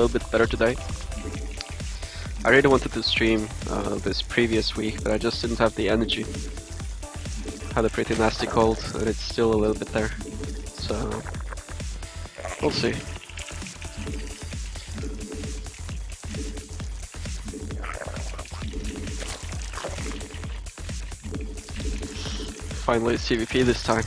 little bit better today. I really wanted to stream this previous week, but I just didn't have the energy. Had a pretty nasty cold, and it's still a little bit there. So, we'll see. Finally ZvP this time.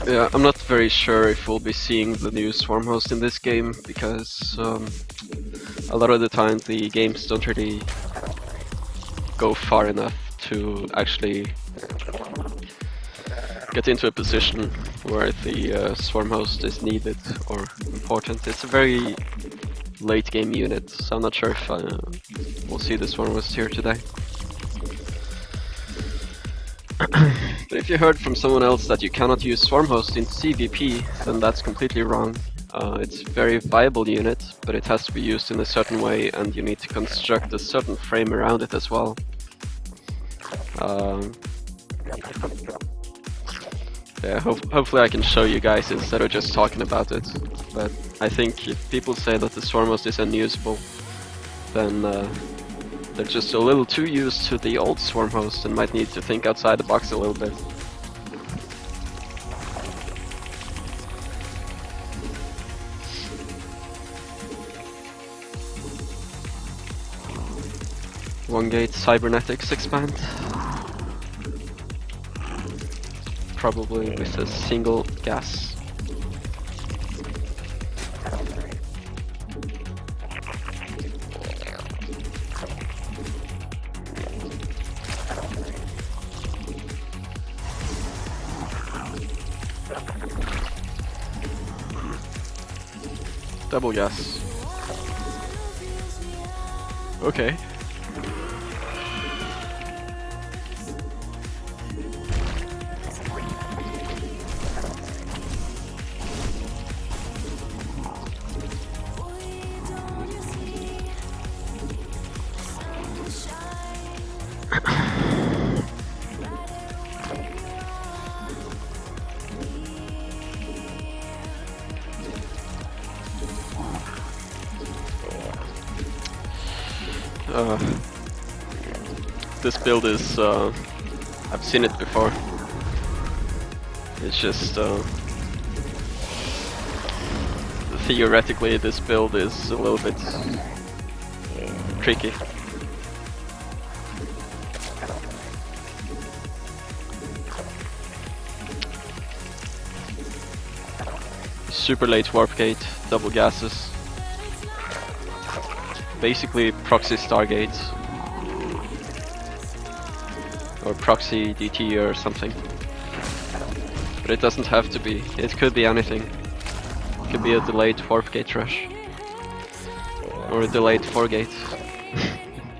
Yeah, I'm not very sure if we'll be seeing the new Swarm host in this game, because a lot of the time the games don't really go far enough to actually get into a position where the Swarm host is needed or important. It's a very late game unit, so I'm not sure if we'll see the Swarm host here today. But if you heard from someone else that you cannot use Swarm host in ZvP, then that's completely wrong. It's a very viable unit, but it has to be used in a certain way, and you need to construct a certain frame around it as well. Yeah, hopefully I can show you guys instead of just talking about it. But I think if people say that the Swarm host is unusable, then they're just a little too used to the old Swarm host and might need to think outside the box a little bit. One gate cybernetics expand. Probably with a single gas. Double gas. Okay. This build is, I've seen it before. It's just, theoretically this build is a little bit tricky. Super late warp gate, double gases. Basically proxy Stargate. Or proxy DT or something. But it doesn't have to be. It could be anything. It could be a delayed warp gate rush. Or a delayed 4-gate.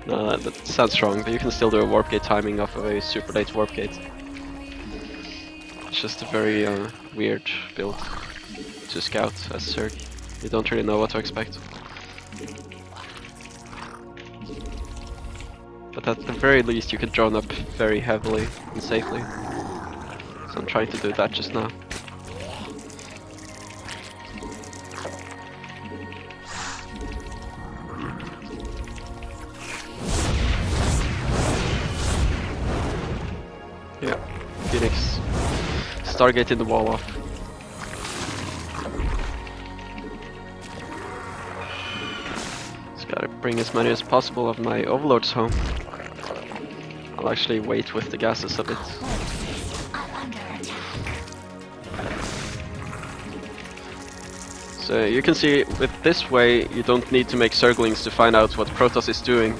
No, that sounds wrong, but you can still do a warp gate timing off of a super late warp gate. It's just a very weird build to scout as Zerg. You don't really know what to expect. But at the very least you can drone up very heavily and safely. So I'm trying to do that just now. Yeah, Phoenix. Stargate in the wall off. Just gotta bring as many as possible of my overlords home. I'll actually wait with the gases a bit. So you can see with this way you don't need to make circlings to find out what Protoss is doing.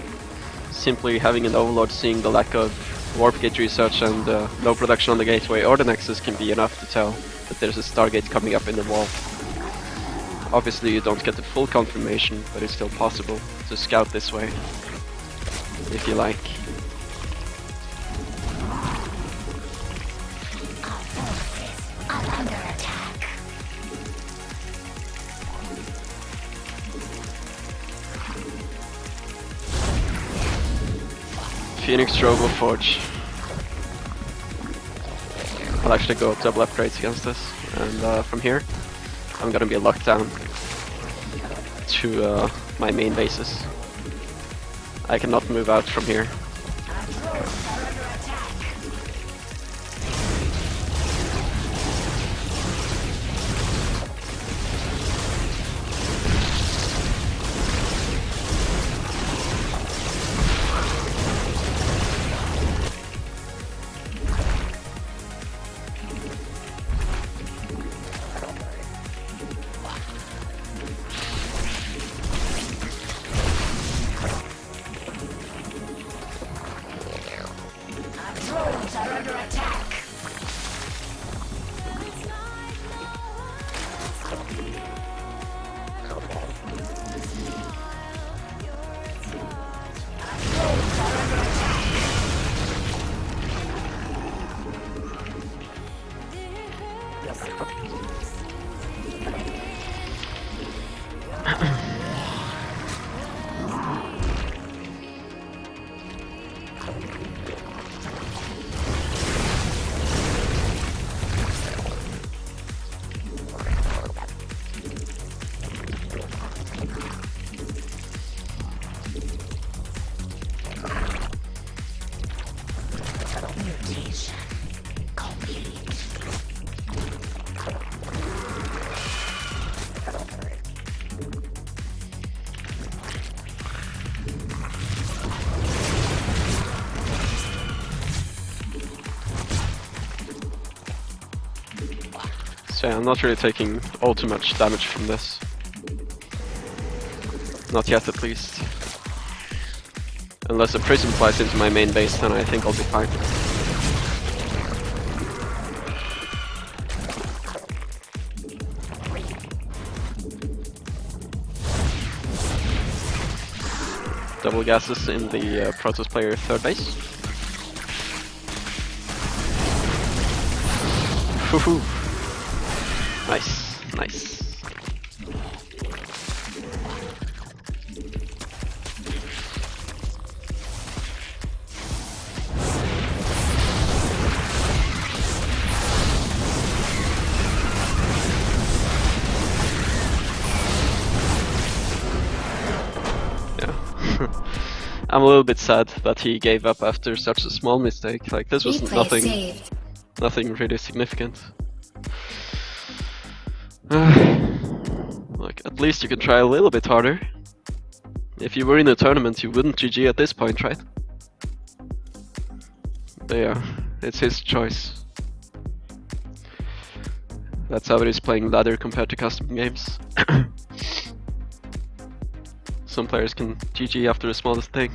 simply having an overlord seeing the lack of warp gate research and low production on the gateway or the nexus can be enough to tell that there's a stargate coming up in the wall. Obviously you don't get the full confirmation, but it's still possible to scout this way, if you like. Phoenix Drogo Forge. I'll actually go double upgrades against this, and from here I'm gonna be locked down to my main bases. I cannot move out from here. So yeah, I'm not really taking all too much damage from this. Not yet, at least. Unless a prism flies into my main base, then I think I'll be fine. Double gases in the Protoss player third base. Woohoo! Nice, nice. Yeah. I'm a little bit sad that he gave up after such a small mistake. Like, this was nothing really significant. Like, at least you can try a little bit harder. If you were in a tournament, you wouldn't GG at this point, right? But yeah, it's his choice. That's how it is playing ladder compared to custom games. Some players can GG after the smallest thing.